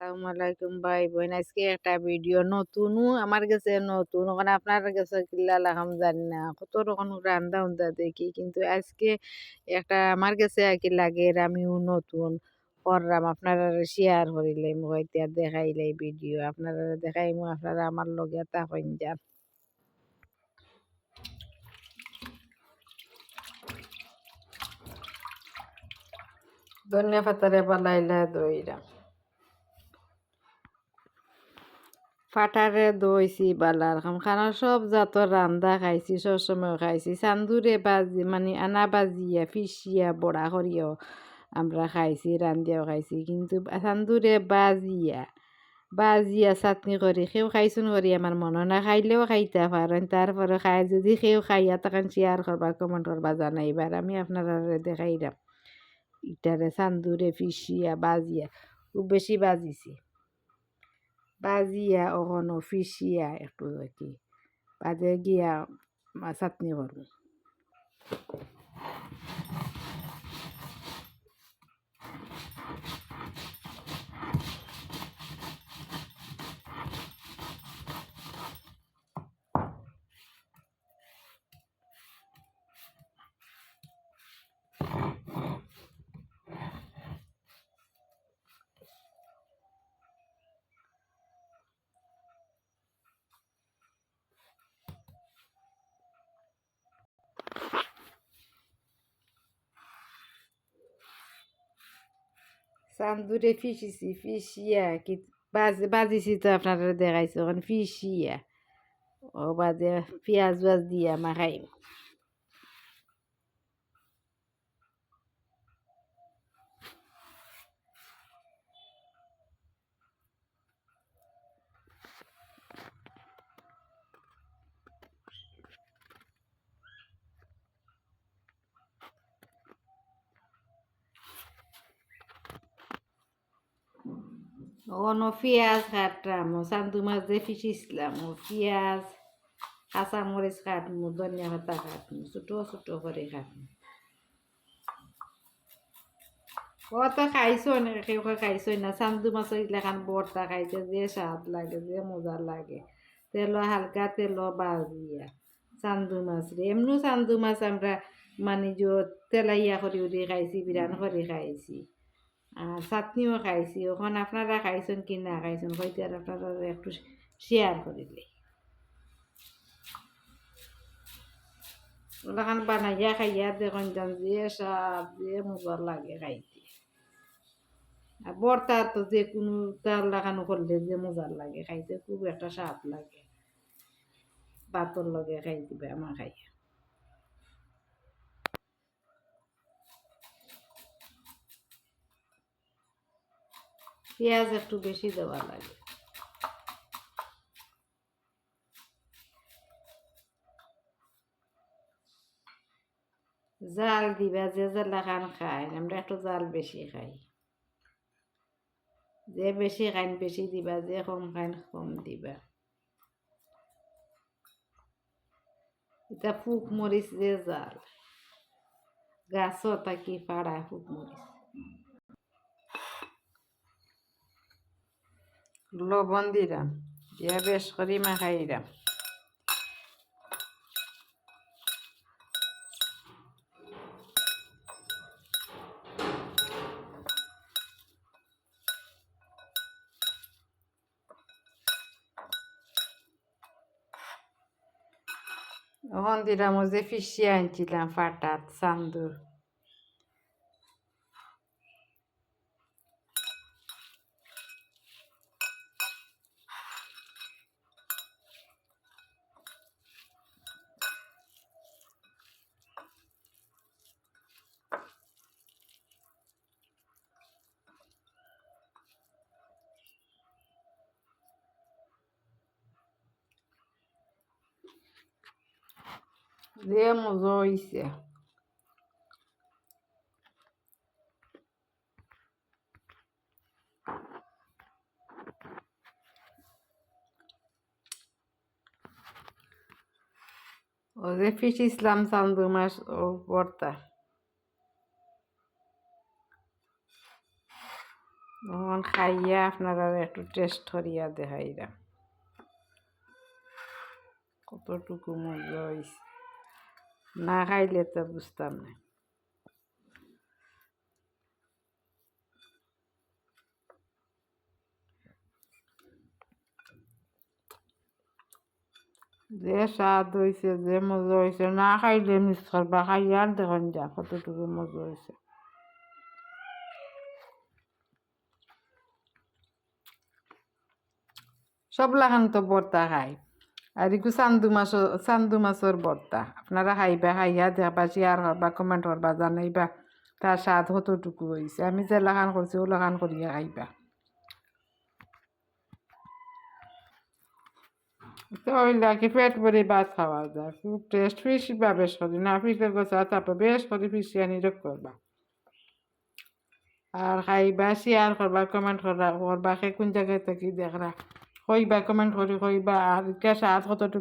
আসসালামু আলাইকুম ভাই বোন। আজকে একটা ভিডিও নতুনও আমার কাছে নতুন। ওখানে আপনার কাছে কিল্লা লাগাম জানি না। কত রকম রান্দা-উন্দা দেখি। কিন্তু আজকে একটা আমার কাছে আরকি লাগে আমিও নতুন করলাম। আপনারা শেয়ার করিলাম হইতে দেখাইলাই ভিডিও। আপনারা দেখাইমু আপনারা আমার লগে থাকুন যান। ধনিয়া পাতারে বালাইলা দইরা। ফাটারে দইছি বালার খানা সব জাতর রান্দা খাইছি সবসময় খাইছি চান্দুরে বাজি মানে আনা বাজিয়া ফিসিয়া বড়া করিয়াও আমরা খাইছি রান্দিয়াও খাইছি কিন্তু চান্দুরে বাজিয়া চাটনি করি সেও খাইছুন করি আমার মনে না খাইলেও খাইতে পারেন তারপরে খাই যদি সেও খাইয়া তখন শেয়ার করবা কমেন্ট করবা জানাইবার আমি আপনারা দেখাইলাম ইটারে চান্দুরে ফিসিয়া বাজিয়া খুব বেশি বাজিছি বাজিয়া ওখানো ফিসিয়া একটু আর কি বাজে গিয়া চাটনি করবো। চান্দুরে ফিসিছি ফিসিয়া কি বাজিছি তো আপনারা দেখাইছি ওখানে ফিসিয়া ও বাজে পেঁয়াজ দিয়া মাখাই ওখানো পেঁয়াজ কাটলাম চান্দু মাছ দিয়ে ফিসিছিলাম পেঁয়াজ কাঁচামরিচ কাটমু ধনিয়া পাতা কাটমু ছোটো ছোটো করে কাটমু কত খাইছো না কেউ খাইছো না চান্দু মাছের এলাকান বর্তা খাইতে যে স্বাদ লাগে যে মজা লাগে তেল হালকা তেল বাজিয়া চান্দু মাছ রে এমনি চান্দু মাছ আমরা মানে যে তেলাইয়া করি উড়ি খাইছি বিরান করে খাইছি আর চাটনিও খাইছি ওখানে আপনারা খাইছেন কি না খাইছেন হয়তো আর আপনারা একটু শেয়ার করিলে ওলাখান বানাইয়া খাইয়া দেখুন যান যে স্বাদ যে মজা লাগে খাইতে আর বর্তা তো যে কোনো তার লাগানো করলে যে মজার লাগে খাইতে খুব একটা স্বাদ লাগে ভাতর লগে খাই দিবে আমার খাইয়া পেঁয়াজ একটু বেশি দেওয়া লাগে জাল দিবা যে জ্বালা খান খাই আমরা একটু জাল বেশি খাই যে বেশি খাইন বেশি দিবা যে কম খাইন কম দিবা এটা ফুক মরিচ যে জাল গাছও থাকি পাড়া ফুক মরিচ লবণ দিলাম দিয়া বেশ করি মাখাইলাম ওখান দিলাম ও যে ফিসিয়ে আনছিলাম ফাটাত চান্দুর যে মজা হইছে ও যে ফিসিছিলাম চান্দু মাছ ও ভর্তা ওখান খাইয়া আপনারা একটু টেস্ট করিয়া দেখাইরা কতটুকু মজা হয়েছে। না খাইলে তো বুঝতাম না। যে স্বাদ হয়েছে, যে মজা হয়েছে, না খাইলে মিস করবা, খাইয়া আর দেখুন যা কতটুকু মজা হয়েছে। সব লাগান তো ভর্তা খাই, আর একটু চান্দু মাছের ভর্তা আপনারা খাইবা, খাইয়া দেখবা, শেয়ার করবা, কমেন্ট করবা, জানাইবা তার স্বাদ কতটুকু হয়েছে। আমি যে লাগান করছি ও লাগান করিয়া খাইবা। তো হইলা কি পেট ভরে ভাত খাওয়া যায়, খুব টেস্ট ফিস বা বেশ করি না ফিসের গোছা, তারপর বেশ করে ফিসি আনি রোগ করবা আর খাইবা, শেয়ার করবা, কমেন্ট করবা, কে কোন জায়গায় থেকে দেখরা, কইবা, কমেন্ট করি কইবা আর স্বাদ কতটুকু